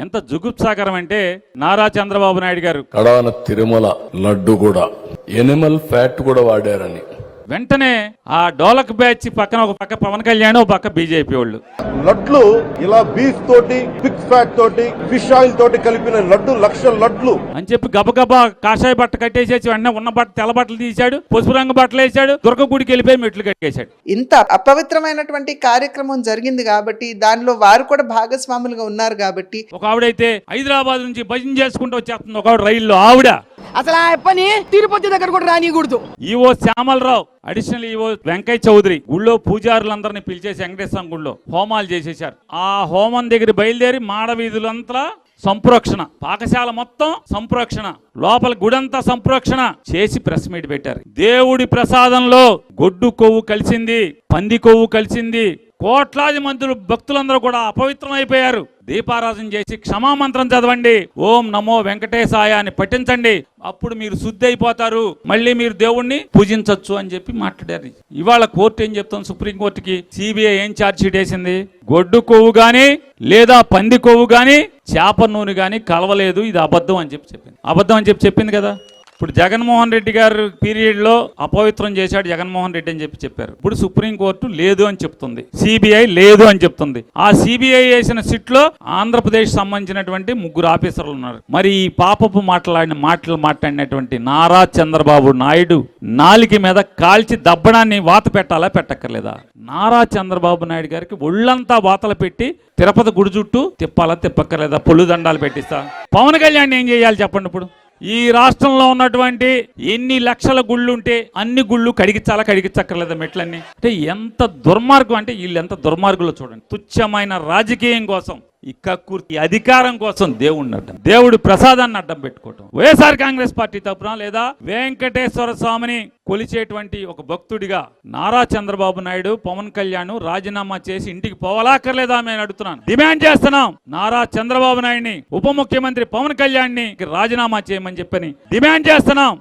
ఎంత జుగుప్సాకరం అంటే నారా చంద్రబాబు నాయుడు గారు కడాన తిరుమల లడ్డు కూడా ఎనిమల్ ఫ్యాట్ కూడా వాడారని వెంటనే ఆ డోలక్ బ్యాచ్ పక్కన ఒక పక్క పవన్ కళ్యాణ్ ఒక పక్క బీజేపీ వాళ్ళు లడ్లు ఇలా బీఫ్ తోటి పిగ్ ఫ్యాట్ తోటి ఫిష్ ఆయిల్ తోటి కలిపిన లడ్డు 1,00,000 లడ్లు అని చెప్పి గబగబా కాషాయ బట్ట కట్టేసేసి వెంటనే ఉన్న బట్ట తెల్ల బట్టలు తీశాడు, పసుపు రంగు బట్టలు వేసాడు, దుర్గ గుడికి వెళ్ళిపోయి మెట్లు కట్టేశాడు. ఇంత అపవిత్రమైనటువంటి కార్యక్రమం జరిగింది కాబట్టి దానిలో వారు కూడా భాగస్వాములుగా ఉన్నారు కాబట్టి ఒక ఆవిడైతే హైదరాబాద్ నుంచి భజన చేసుకుంటూ వచ్చేస్తుంది, ఒక ఆవిడ రైల్లో ఆవిడ అసలు ఆ పని తిరుపతి దగ్గర కూడా రానికూడదు. EO Shyamala Rao, additional EO Venkaiah Chowdary గుళ్ళో పూజారులందరినీ పిలిచేసి వెంకటేశ్వర గుళ్ళో హోమాలు చేసేశారు. ఆ హోమం దగ్గర బయలుదేరి మాడవీధులంతా సంప్రోక్షణ, పాకశాల మొత్తం సంప్రోక్షణ, లోపల గుడంతా సంప్రోక్షణ చేసి ప్రెస్ మీట్ పెట్టారు. దేవుడి ప్రసాదంలో గొడ్డు కొవ్వు కలిసింది, పంది కొవ్వు కలిసింది. కోట్లాది మంది భక్తులందరూ కూడా అపవిత్రం అయిపోయారు. దీపారాధన చేసి క్షమామంత్రం చదవండి, ఓం నమో వెంకటేశాయ అని పఠించండి, అప్పుడు మీరు శుద్ధి అయిపోతారు, మళ్ళీ మీరు దేవుణ్ణి పూజించవచ్చు అని చెప్పి మాట్లాడారు. ఇవాళ కోర్టు ఏం చెప్తుంది, సుప్రీంకోర్టుకి సిబిఐ ఏం ఛార్జ్ షీట్ వేసింది, గొడ్డు కొవ్వు గాని లేదా పంది కొవ్వు గాని చేప నూనె గాని కలవలేదు, ఇది అబద్ధం అని చెప్పి చెప్పింది. అబద్ధం అని చెప్పి చెప్పింది కదా. ఇప్పుడు జగన్మోహన్ రెడ్డి గారు పీరియడ్ లో అపవిత్రం చేశాడు జగన్మోహన్ రెడ్డి అని చెప్పి చెప్పారు. ఇప్పుడు సుప్రీంకోర్టు లేదు అని చెప్తుంది, సిబిఐ లేదు అని చెప్తుంది. ఆ సిబిఐ వేసిన సిట్ లో ఆంధ్రప్రదేశ్ సంబంధించినటువంటి 3 ఆఫీసర్లు ఉన్నారు. మరి ఈ పాపపు మాట్లాడినటువంటి నారా చంద్రబాబు నాయుడు నాలిక మీద కాల్చి దబ్బడాన్ని వాత పెట్టాలా పెట్టక్కర్లేదా? నారా చంద్రబాబు నాయుడు గారికి ఒళ్ళంతా వాతలు పెట్టి తిరుపతి గుడి చుట్టూ తిప్పాలా తిప్పక్కర్లేదా? పొల్లు దండాలు పెట్టిస్తా. పవన్ కళ్యాణ్ ఏం చేయాలి చెప్పండి? ఇప్పుడు ఈ రాష్ట్రంలో ఉన్నటువంటి ఎన్ని లక్షల గుళ్ళు ఉంటే అన్ని గుళ్ళు కడిగించక్కర్లేదా మెట్లన్నీ? అంటే ఎంత దుర్మార్గం అంటే వీళ్ళు ఎంత దుర్మార్గులో చూడండి. తుచ్చమైన రాజకీయం కోసం, ఈ కక్కుర్తి అధికారం కోసం దేవుడి ప్రసాదాన్ని అడ్డం పెట్టుకోవటం. వైఎస్ఆర్ కాంగ్రెస్ పార్టీ తరపున లేదా వెంకటేశ్వర స్వామిని కొలిచేటువంటి ఒక భక్తుడిగా నారా చంద్రబాబు నాయుడు, పవన్ కళ్యాణ్ రాజీనామా చేసి ఇంటికి పోవాలక్కర్లేదా నేను అడుగుతున్నాను, డిమాండ్ చేస్తున్నాం. నారా చంద్రబాబు నాయుడిని, ఉప ముఖ్యమంత్రి పవన్ కళ్యాణ్ ని రాజీనామా చేయమని చెప్పని డిమాండ్ చేస్తున్నాం.